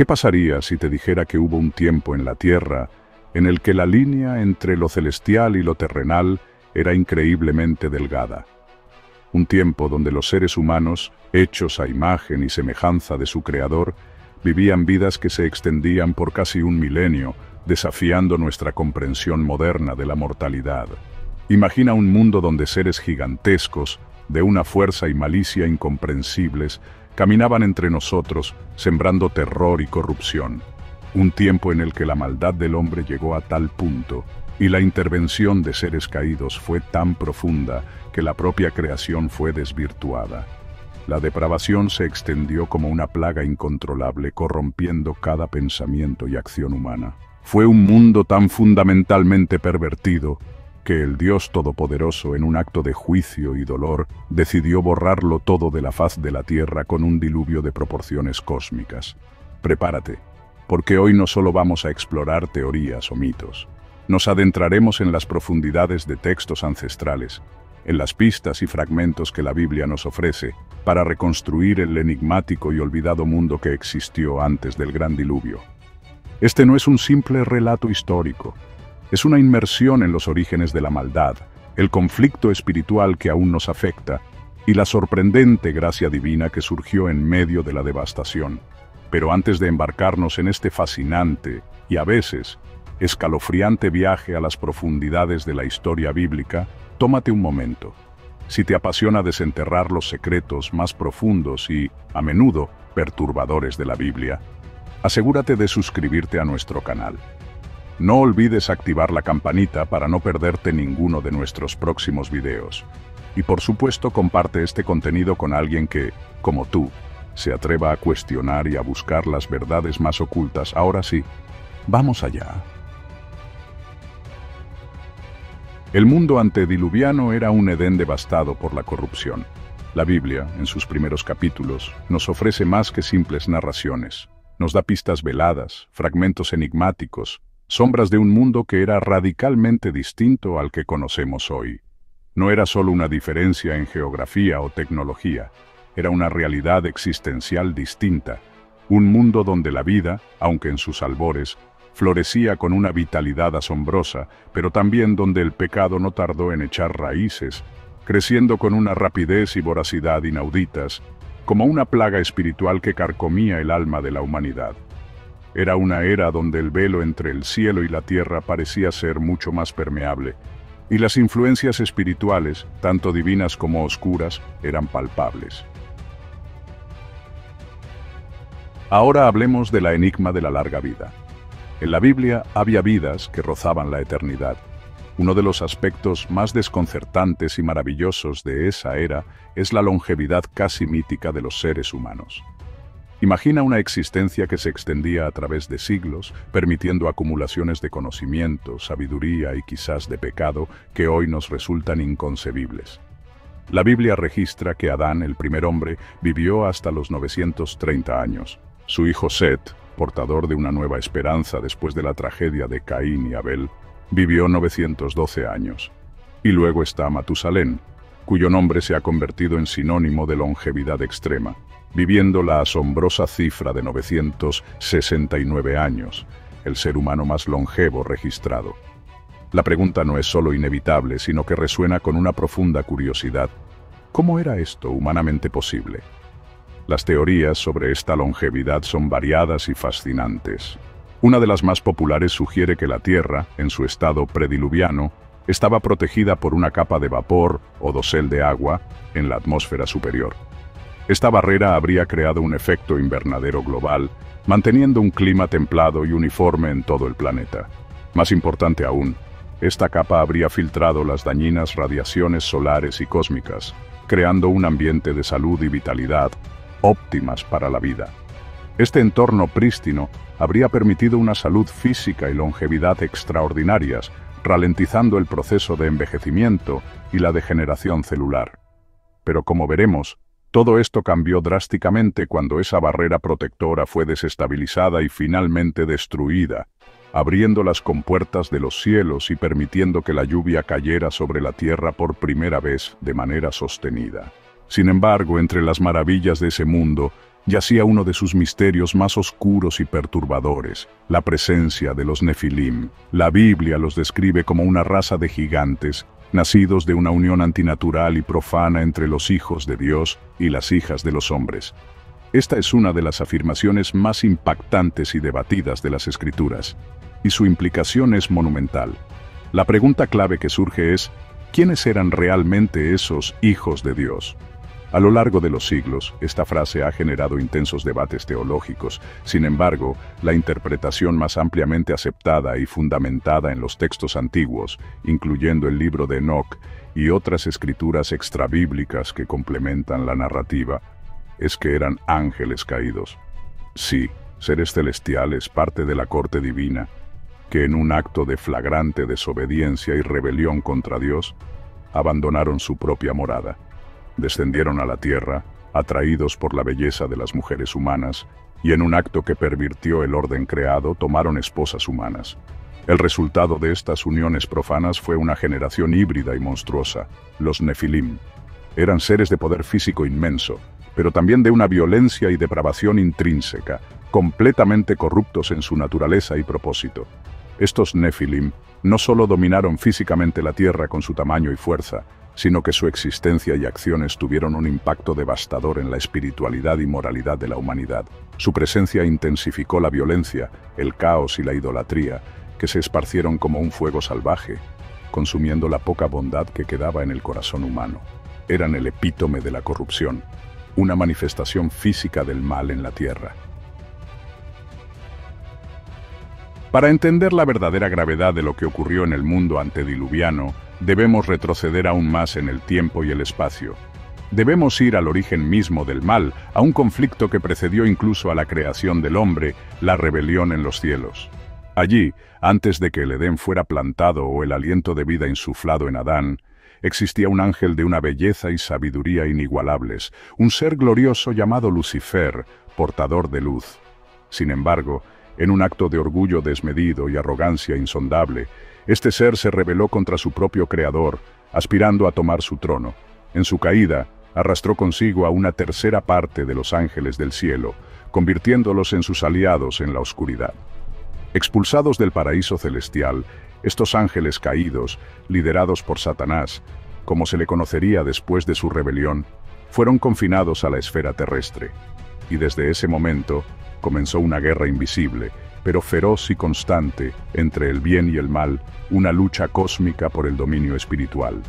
¿Qué pasaría si te dijera que hubo un tiempo en la Tierra en el que la línea entre lo celestial y lo terrenal era increíblemente delgada? Un tiempo donde los seres humanos, hechos a imagen y semejanza de su Creador, vivían vidas que se extendían por casi un milenio, desafiando nuestra comprensión moderna de la mortalidad. Imagina un mundo donde seres gigantescos, de una fuerza y malicia incomprensibles, caminaban entre nosotros, sembrando terror y corrupción. Un tiempo en el que la maldad del hombre llegó a tal punto, y la intervención de seres caídos fue tan profunda que la propia creación fue desvirtuada. La depravación se extendió como una plaga incontrolable, corrompiendo cada pensamiento y acción humana. Fue un mundo tan fundamentalmente pervertido que el Dios Todopoderoso, en un acto de juicio y dolor, decidió borrarlo todo de la faz de la tierra con un diluvio de proporciones cósmicas. Prepárate, porque hoy no solo vamos a explorar teorías o mitos. Nos adentraremos en las profundidades de textos ancestrales, en las pistas y fragmentos que la Biblia nos ofrece para reconstruir el enigmático y olvidado mundo que existió antes del gran diluvio. Este no es un simple relato histórico, es una inmersión en los orígenes de la maldad, el conflicto espiritual que aún nos afecta y la sorprendente gracia divina que surgió en medio de la devastación. Pero antes de embarcarnos en este fascinante y a veces escalofriante viaje a las profundidades de la historia bíblica, tómate un momento. Si te apasiona desenterrar los secretos más profundos y, a menudo, perturbadores de la Biblia, asegúrate de suscribirte a nuestro canal. No olvides activar la campanita para no perderte ninguno de nuestros próximos videos. Y por supuesto, comparte este contenido con alguien que, como tú, se atreva a cuestionar y a buscar las verdades más ocultas. Ahora sí, vamos allá. El mundo antediluviano era un Edén devastado por la corrupción. La Biblia, en sus primeros capítulos, nos ofrece más que simples narraciones. Nos da pistas veladas, fragmentos enigmáticos, sombras de un mundo que era radicalmente distinto al que conocemos hoy. No era solo una diferencia en geografía o tecnología, era una realidad existencial distinta, un mundo donde la vida, aunque en sus albores, florecía con una vitalidad asombrosa, pero también donde el pecado no tardó en echar raíces, creciendo con una rapidez y voracidad inauditas, como una plaga espiritual que carcomía el alma de la humanidad. Era una era donde el velo entre el cielo y la tierra parecía ser mucho más permeable, y las influencias espirituales, tanto divinas como oscuras, eran palpables. Ahora hablemos de la enigma de la larga vida. En la Biblia había vidas que rozaban la eternidad. Uno de los aspectos más desconcertantes y maravillosos de esa era es la longevidad casi mítica de los seres humanos. Imagina una existencia que se extendía a través de siglos, permitiendo acumulaciones de conocimiento, sabiduría y quizás de pecado que hoy nos resultan inconcebibles. La Biblia registra que Adán, el primer hombre, vivió hasta los 930 años. Su hijo Set, portador de una nueva esperanza después de la tragedia de Caín y Abel, vivió 912 años. Y luego está Matusalén, cuyo nombre se ha convertido en sinónimo de longevidad extrema, viviendo la asombrosa cifra de 969 años, el ser humano más longevo registrado. La pregunta no es solo inevitable, sino que resuena con una profunda curiosidad. ¿Cómo era esto humanamente posible? Las teorías sobre esta longevidad son variadas y fascinantes. Una de las más populares sugiere que la Tierra, en su estado prediluviano, estaba protegida por una capa de vapor o dosel de agua en la atmósfera superior. Esta barrera habría creado un efecto invernadero global, manteniendo un clima templado y uniforme en todo el planeta. Más importante aún, esta capa habría filtrado las dañinas radiaciones solares y cósmicas, creando un ambiente de salud y vitalidad óptimas para la vida. Este entorno prístino habría permitido una salud física y longevidad extraordinarias, ralentizando el proceso de envejecimiento y la degeneración celular. Pero como veremos, todo esto cambió drásticamente cuando esa barrera protectora fue desestabilizada y finalmente destruida, abriendo las compuertas de los cielos y permitiendo que la lluvia cayera sobre la tierra por primera vez de manera sostenida. Sin embargo, entre las maravillas de ese mundo, yacía uno de sus misterios más oscuros y perturbadores, la presencia de los Nefilim. La Biblia los describe como una raza de gigantes, nacidos de una unión antinatural y profana entre los hijos de Dios y las hijas de los hombres. Esta es una de las afirmaciones más impactantes y debatidas de las Escrituras, y su implicación es monumental. La pregunta clave que surge es, ¿quiénes eran realmente esos hijos de Dios? A lo largo de los siglos, esta frase ha generado intensos debates teológicos. Sin embargo, la interpretación más ampliamente aceptada y fundamentada en los textos antiguos, incluyendo el libro de Enoc y otras escrituras extrabíblicas que complementan la narrativa, es que eran ángeles caídos. Sí, seres celestiales, parte de la corte divina, que en un acto de flagrante desobediencia y rebelión contra Dios, abandonaron su propia morada. Descendieron a la tierra, atraídos por la belleza de las mujeres humanas, y en un acto que pervirtió el orden creado, tomaron esposas humanas. El resultado de estas uniones profanas fue una generación híbrida y monstruosa, los Nefilim. Eran seres de poder físico inmenso, pero también de una violencia y depravación intrínseca, completamente corruptos en su naturaleza y propósito. Estos Nefilim no solo dominaron físicamente la tierra con su tamaño y fuerza, sino que su existencia y acciones tuvieron un impacto devastador en la espiritualidad y moralidad de la humanidad. Su presencia intensificó la violencia, el caos y la idolatría, que se esparcieron como un fuego salvaje, consumiendo la poca bondad que quedaba en el corazón humano. Eran el epítome de la corrupción, una manifestación física del mal en la tierra. Para entender la verdadera gravedad de lo que ocurrió en el mundo antediluviano, debemos retroceder aún más en el tiempo y el espacio. Debemos ir al origen mismo del mal, a un conflicto que precedió incluso a la creación del hombre, la rebelión en los cielos. Allí, antes de que el Edén fuera plantado o el aliento de vida insuflado en Adán, existía un ángel de una belleza y sabiduría inigualables, un ser glorioso llamado Lucifer, portador de luz. Sin embargo, en un acto de orgullo desmedido y arrogancia insondable, este ser se rebeló contra su propio creador, aspirando a tomar su trono. En su caída, arrastró consigo a una tercera parte de los ángeles del cielo, convirtiéndolos en sus aliados en la oscuridad. Expulsados del paraíso celestial, estos ángeles caídos, liderados por Satanás, como se le conocería después de su rebelión, fueron confinados a la esfera terrestre. Y desde ese momento, comenzó una guerra invisible, pero feroz y constante, entre el bien y el mal, una lucha cósmica por el dominio espiritual.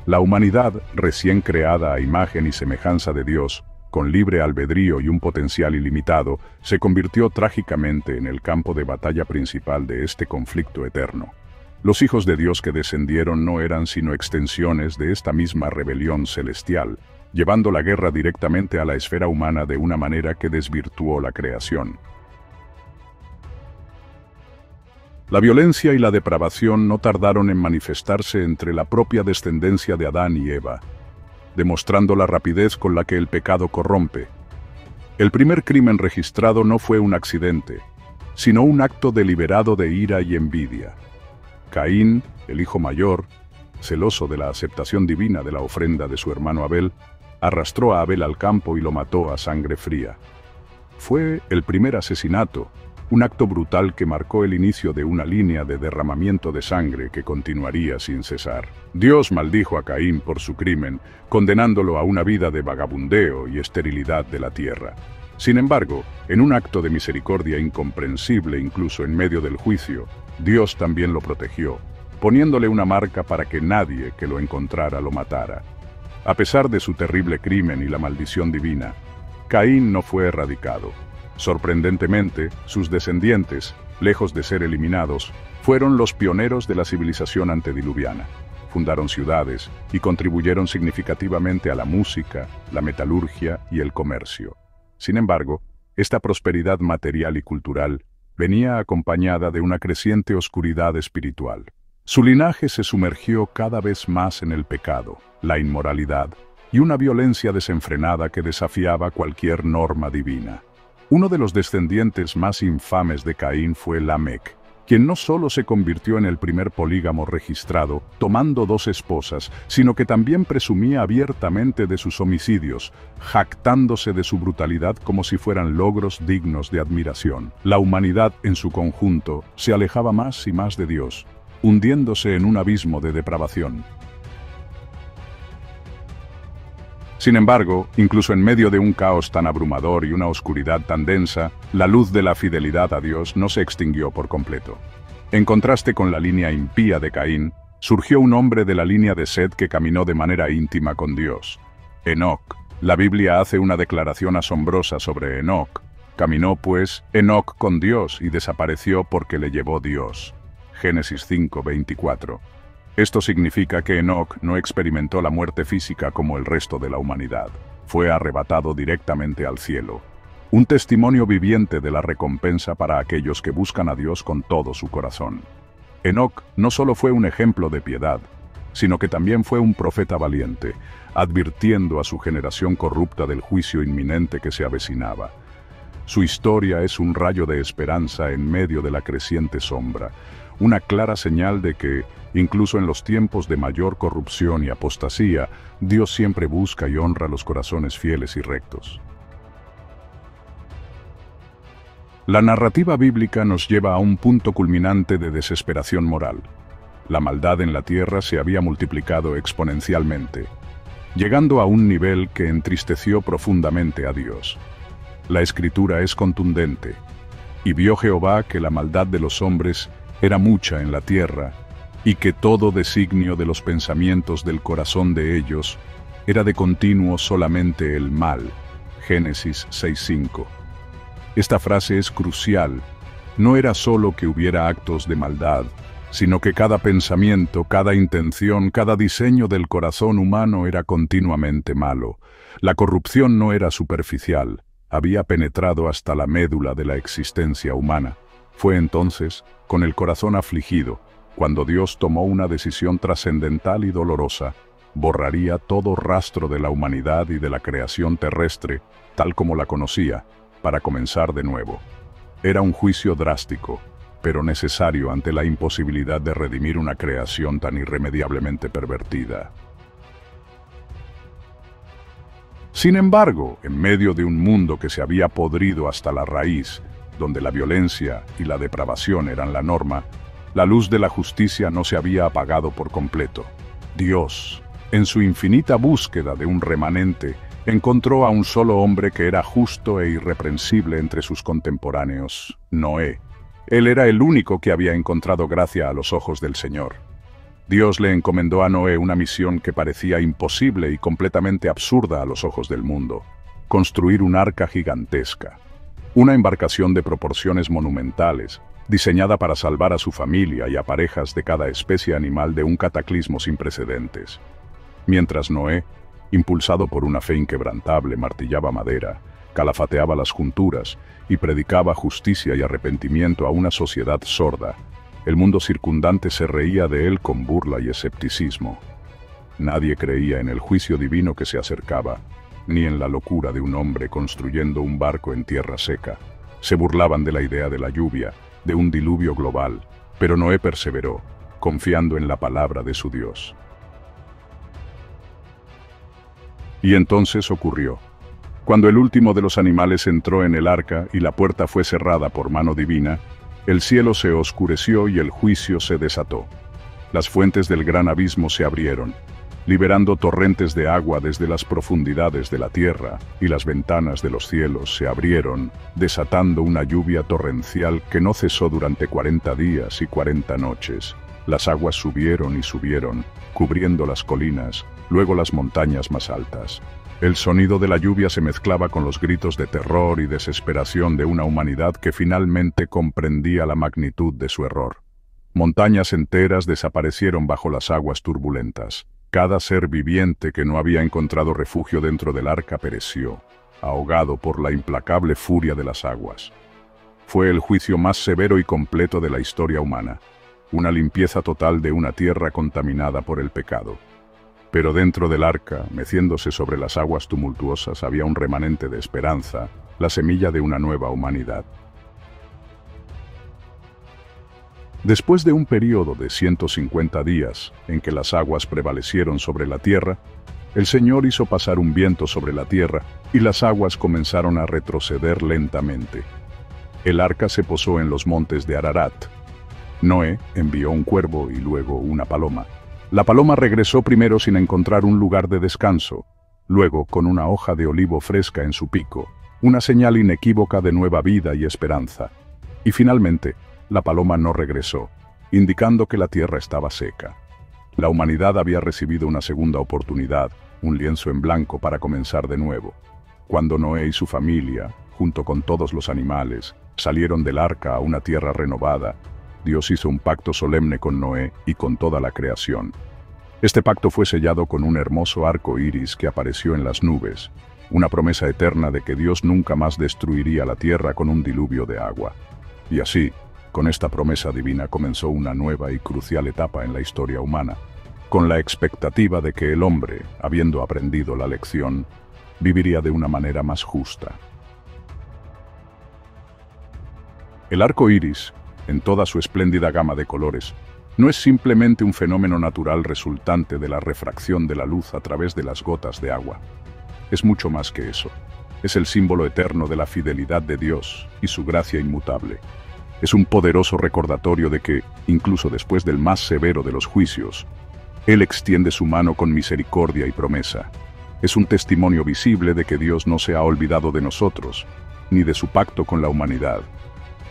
La humanidad, recién creada a imagen y semejanza de Dios, con libre albedrío y un potencial ilimitado, se convirtió trágicamente en el campo de batalla principal de este conflicto eterno. Los hijos de Dios que descendieron no eran sino extensiones de esta misma rebelión celestial, llevando la guerra directamente a la esfera humana de una manera que desvirtuó la creación. La violencia y la depravación no tardaron en manifestarse entre la propia descendencia de Adán y Eva, demostrando la rapidez con la que el pecado corrompe. El primer crimen registrado no fue un accidente, sino un acto deliberado de ira y envidia. Caín, el hijo mayor, celoso de la aceptación divina de la ofrenda de su hermano Abel, arrastró a Abel al campo y lo mató a sangre fría. Fue el primer asesinato, un acto brutal que marcó el inicio de una línea de derramamiento de sangre que continuaría sin cesar. Dios maldijo a Caín por su crimen, condenándolo a una vida de vagabundeo y esterilidad de la tierra. Sin embargo, en un acto de misericordia incomprensible incluso en medio del juicio, Dios también lo protegió, poniéndole una marca para que nadie que lo encontrara lo matara. A pesar de su terrible crimen y la maldición divina, Caín no fue erradicado. Sorprendentemente, sus descendientes, lejos de ser eliminados, fueron los pioneros de la civilización antediluviana. Fundaron ciudades y contribuyeron significativamente a la música, la metalurgia y el comercio. Sin embargo, esta prosperidad material y cultural venía acompañada de una creciente oscuridad espiritual. Su linaje se sumergió cada vez más en el pecado, la inmoralidad y una violencia desenfrenada que desafiaba cualquier norma divina. Uno de los descendientes más infames de Caín fue Lamec, quien no solo se convirtió en el primer polígamo registrado, tomando 2 esposas, sino que también presumía abiertamente de sus homicidios, jactándose de su brutalidad como si fueran logros dignos de admiración. La humanidad en su conjunto se alejaba más y más de Dios, hundiéndose en un abismo de depravación. Sin embargo, incluso en medio de un caos tan abrumador y una oscuridad tan densa, la luz de la fidelidad a Dios no se extinguió por completo. En contraste con la línea impía de Caín, surgió un hombre de la línea de Set que caminó de manera íntima con Dios. Enoc. La Biblia hace una declaración asombrosa sobre Enoc. Caminó, pues, Enoc con Dios y desapareció porque le llevó Dios. Génesis 5:24. Esto significa que Enoc no experimentó la muerte física como el resto de la humanidad. Fue arrebatado directamente al cielo. Un testimonio viviente de la recompensa para aquellos que buscan a Dios con todo su corazón. Enoc no solo fue un ejemplo de piedad, sino que también fue un profeta valiente, advirtiendo a su generación corrupta del juicio inminente que se avecinaba. Su historia es un rayo de esperanza en medio de la creciente sombra, una clara señal de que, incluso en los tiempos de mayor corrupción y apostasía, Dios siempre busca y honra los corazones fieles y rectos. La narrativa bíblica nos lleva a un punto culminante de desesperación moral. La maldad en la tierra se había multiplicado exponencialmente, llegando a un nivel que entristeció profundamente a Dios. La Escritura es contundente. Y vio Jehová que la maldad de los hombres era mucha en la tierra, y que todo designio de los pensamientos del corazón de ellos era de continuo solamente el mal. Génesis 6:5. Esta frase es crucial. No era solo que hubiera actos de maldad, sino que cada pensamiento, cada intención, cada diseño del corazón humano era continuamente malo. La corrupción no era superficial, había penetrado hasta la médula de la existencia humana. Fue entonces, con el corazón afligido, cuando Dios tomó una decisión trascendental y dolorosa. Borraría todo rastro de la humanidad y de la creación terrestre, tal como la conocía, para comenzar de nuevo. Era un juicio drástico, pero necesario ante la imposibilidad de redimir una creación tan irremediablemente pervertida. Sin embargo, en medio de un mundo que se había podrido hasta la raíz, donde la violencia y la depravación eran la norma, la luz de la justicia no se había apagado por completo. Dios, en su infinita búsqueda de un remanente, encontró a un solo hombre que era justo e irreprensible entre sus contemporáneos, Noé. Él era el único que había encontrado gracia a los ojos del Señor. Dios le encomendó a Noé una misión que parecía imposible y completamente absurda a los ojos del mundo: construir un arca gigantesca. Una embarcación de proporciones monumentales, diseñada para salvar a su familia y a parejas de cada especie animal de un cataclismo sin precedentes. Mientras Noé, impulsado por una fe inquebrantable, martillaba madera, calafateaba las junturas y predicaba justicia y arrepentimiento a una sociedad sorda, el mundo circundante se reía de él con burla y escepticismo. Nadie creía en el juicio divino que se acercaba, ni en la locura de un hombre construyendo un barco en tierra seca. Se burlaban de la idea de la lluvia, de un diluvio global, pero Noé perseveró, confiando en la palabra de su Dios. Y entonces ocurrió. Cuando el último de los animales entró en el arca y la puerta fue cerrada por mano divina, el cielo se oscureció y el juicio se desató. Las fuentes del gran abismo se abrieron, liberando torrentes de agua desde las profundidades de la tierra, y las ventanas de los cielos se abrieron, desatando una lluvia torrencial que no cesó durante 40 días y 40 noches. Las aguas subieron y subieron, cubriendo las colinas, luego las montañas más altas. El sonido de la lluvia se mezclaba con los gritos de terror y desesperación de una humanidad que finalmente comprendía la magnitud de su error. Montañas enteras desaparecieron bajo las aguas turbulentas. Cada ser viviente que no había encontrado refugio dentro del arca pereció, ahogado por la implacable furia de las aguas. Fue el juicio más severo y completo de la historia humana, una limpieza total de una tierra contaminada por el pecado. Pero dentro del arca, meciéndose sobre las aguas tumultuosas, había un remanente de esperanza, la semilla de una nueva humanidad. Después de un período de 150 días en que las aguas prevalecieron sobre la tierra, el Señor hizo pasar un viento sobre la tierra y las aguas comenzaron a retroceder lentamente. El arca se posó en los montes de Ararat. Noé envió un cuervo y luego una paloma. La paloma regresó primero sin encontrar un lugar de descanso, luego con una hoja de olivo fresca en su pico, una señal inequívoca de nueva vida y esperanza. Y finalmente, la paloma no regresó, indicando que la tierra estaba seca. La humanidad había recibido una segunda oportunidad, un lienzo en blanco para comenzar de nuevo. Cuando Noé y su familia, junto con todos los animales, salieron del arca a una tierra renovada, Dios hizo un pacto solemne con Noé y con toda la creación. Este pacto fue sellado con un hermoso arco iris que apareció en las nubes, una promesa eterna de que Dios nunca más destruiría la tierra con un diluvio de agua. Y así, con esta promesa divina comenzó una nueva y crucial etapa en la historia humana, con la expectativa de que el hombre, habiendo aprendido la lección, viviría de una manera más justa. El arco iris, en toda su espléndida gama de colores, no es simplemente un fenómeno natural resultante de la refracción de la luz a través de las gotas de agua. Es mucho más que eso. Es el símbolo eterno de la fidelidad de Dios y su gracia inmutable. Es un poderoso recordatorio de que, incluso después del más severo de los juicios, Él extiende su mano con misericordia y promesa. Es un testimonio visible de que Dios no se ha olvidado de nosotros, ni de su pacto con la humanidad.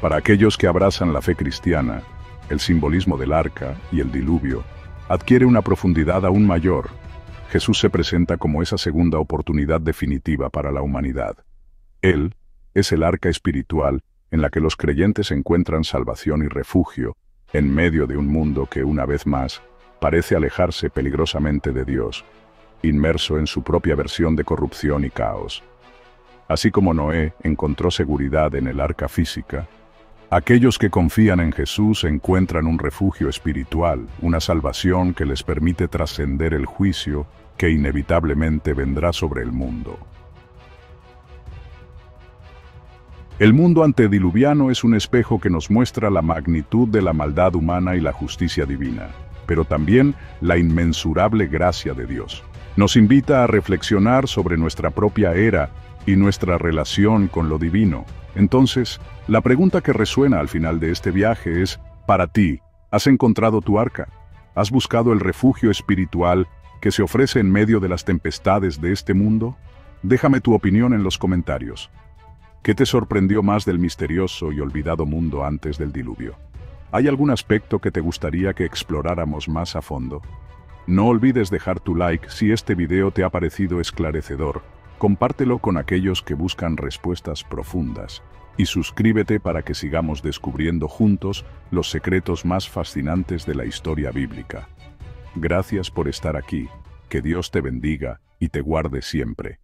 Para aquellos que abrazan la fe cristiana, el simbolismo del arca y el diluvio adquiere una profundidad aún mayor. Jesús se presenta como esa segunda oportunidad definitiva para la humanidad. Él es el arca espiritual en la que los creyentes encuentran salvación y refugio en medio de un mundo que, una vez más, parece alejarse peligrosamente de Dios, inmerso en su propia versión de corrupción y caos. Así como Noé encontró seguridad en el arca física, aquellos que confían en Jesús encuentran un refugio espiritual, una salvación que les permite trascender el juicio que inevitablemente vendrá sobre el mundo. El mundo antediluviano es un espejo que nos muestra la magnitud de la maldad humana y la justicia divina, pero también la inmensurable gracia de Dios. Nos invita a reflexionar sobre nuestra propia era y nuestra relación con lo divino. Entonces, la pregunta que resuena al final de este viaje es, para ti, ¿has encontrado tu arca? ¿Has buscado el refugio espiritual que se ofrece en medio de las tempestades de este mundo? Déjame tu opinión en los comentarios. ¿Qué te sorprendió más del misterioso y olvidado mundo antes del diluvio? ¿Hay algún aspecto que te gustaría que exploráramos más a fondo? No olvides dejar tu like si este video te ha parecido esclarecedor. Compártelo con aquellos que buscan respuestas profundas. Y suscríbete para que sigamos descubriendo juntos los secretos más fascinantes de la historia bíblica. Gracias por estar aquí. Que Dios te bendiga y te guarde siempre.